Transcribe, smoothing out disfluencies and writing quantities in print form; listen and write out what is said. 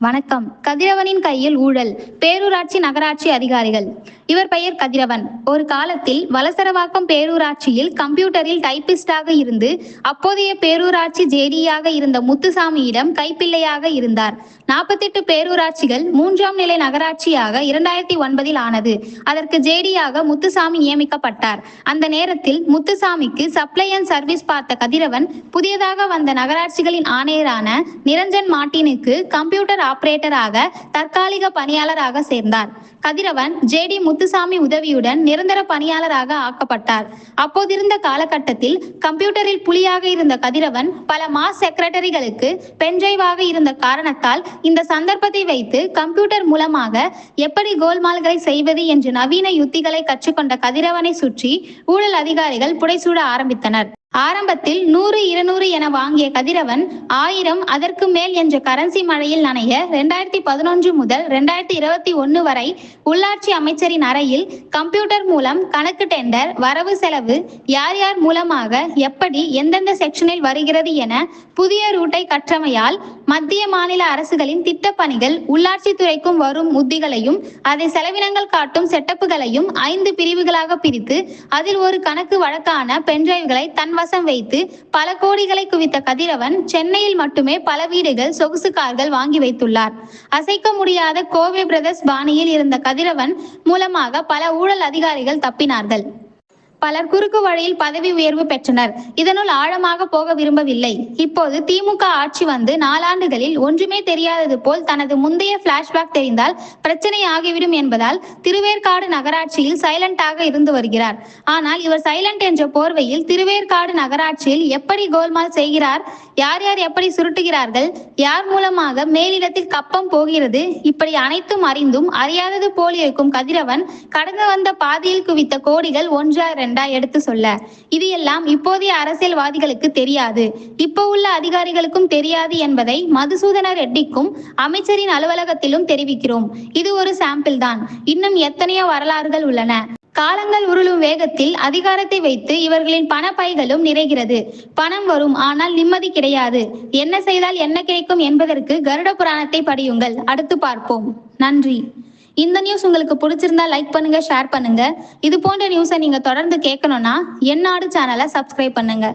வணக்கம். கதிரவனின் கையில் ஊழல். பேரூராட்சி நகராட்சி அதிகாரிகள். இவர் பெயர் கதிரவன். ஒரு காலத்தில் வலசரவாக்கம் பேரூராட்சியில் கம்ப்யூட்டரில் டைப்பிஸ்டாக இருந்து அப்போதைய பேரூராட்சி ஜேடியாக இருந்த முத்துசாமியிடம் கைப்பிள்ளையாக இருந்தார். 48 பேரூராட்சிகள் 3ஆம் நிலை நகராட்சியாக 2009 ஆனது. அதற்கு ஜேடியாக முத்துசாமி நியமிக்கப்பட்டார். அந்த நேரத்தில் முத்துசாமிக்கு சப்ளை அண்ட் சர்வீஸ் பார்த்த கதிரவன் புதியதாக வந்த நகராட்சிகளின் ஆணையரான நிரஞ்சன் மார்ட்டினுக்கு கம்ப்யூட்டர் ஆபரேட்டராக தற்காலிக பணியாளராக சேர்ந்தார். கதிரவன் ஜேடி முத்துசாமி உதவியுடன் நிரந்தர பணியாளராக ஆக்கப்பட்டார். அப்போதிருந்த காலகட்டத்தில் கம்ப்யூட்டரில் புலியாக இருந்த கதிரவன் பல மாஸ் செக்ரட்டரிகளுக்கு பென்டிரைவாக இருந்த காரணத்தால் இந்த சந்தர்ப்பத்தை வைத்து கம்ப்யூட்டர் மூலமாக எப்படி கோல்மால்களை செய்வது என்று நவீன யுத்திகளை கற்றுக்கொண்ட கதிரவனை சுற்றி ஊழல் அதிகாரிகள் புடைசூட ஆரம்பித்தனர். ஆரம்பத்தில் 100, 200 என வாங்கிய கதிரவன் 1000, அதற்கு மேல் என்ற கரன்சி மழையில் நனைய 2011 முதல் 2021 வரை உள்ளாட்சி அமைச்சரின் அறையில் கம்ப்யூட்டர் மூலம் கணக்கு டெண்டர், வரவு செலவு, யார் யார் மூலமாக எப்படி எந்தெந்த செக்ஷனில் வருகிறது என புதிய ரூட்டை கற்றமையால் மத்திய மாநில அரசுகளின் திட்டப்பணிகள் உள்ளாட்சி துறைக்கும் வரும் உத்திகளையும் அதை செலவினங்கள் காட்டும் செட்டப்புகளையும் 5 பிரிவுகளாக பிரித்து அதில் ஒரு கணக்கு வழக்கான பென்டிரைவ்களை தன் வசம் வைத்து பல கோடிகளை குவித்த கதிரவன் சென்னையில் மட்டுமே பல வீடுகள், சொகுசு கார்கள் வாங்கி வைத்துள்ளார். அசைக்க முடியாத கோவை பிரதர்ஸ் பாணியில் இருந்த கதிரவன் மூலமாக பல ஊழல் அதிகாரிகள் தப்பினார்கள். பலர் குறுக்கு வழியில் பதவி உயர்வு பெற்றனர். இதனுள் ஆழமாக போக விரும்பவில்லை. இப்போது திமுக ஆட்சி வந்து 4 ஆண்டுகளில் ஒன்றுமே தெரியாதது போல் தனது முந்தைய பிளாஷ்பேக் தெரிந்தால் பிரச்சனை ஆகிவிடும் என்பதால் திருவேற்காடு நகராட்சியில் சைலண்டாக இருந்து வருகிறார். ஆனால் இவர் சைலண்ட் என்ற போர்வையில் திருவேற்காடு நகராட்சியில் எப்படி கோல்மால் செய்கிறார், யார் யார் எப்படி சுருட்டுகிறார்கள், யார் மூலமாக மேலிடத்தில் கப்பம் போகிறது, இப்படி அனைத்தும் அறிந்தும் அறியாதது போல் இருக்கும் கதிரவன் கடந்து வந்த பாதையில் குவித்த கோடிகள் 1, 2 எடுத்து சொல்ல, இது எல்லாம் இப்போதைய அரசியல்வாதிகளுக்கு தெரியாது, இப்போ உள்ள அதிகாரிகளுக்கும் தெரியாது என்பதை மதுசூதன ரெட்டிக்கும் அமைச்சரின் அலுவலகத்திலும் தெரிவிக்கிறோம். இது ஒரு சாம்பிள் தான். இன்னும் எத்தனையோ வரலாறுகள் உள்ளன. காலங்கள் உருளும் வேகத்தில் அதிகாரத்தை வைத்து இவர்களின் பண பைகளும் நிறைகிறது. பணம் வரும், ஆனால் நிம்மதி கிடையாது. என்ன செய்தால் என்ன கிடைக்கும் என்பதற்கு கருட புராணத்தை படியுங்கள். அடுத்து பார்ப்போம். நன்றி. இந்த நியூஸ் உங்களுக்கு பிடிச்சிருந்தா லைக் பண்ணுங்க, ஷேர் பண்ணுங்க. இது போன்ற நியூஸை நீங்க தொடர்ந்து கேட்கணும்னா என் நாடு சேனலை சப்ஸ்கிரைப் பண்ணுங்க.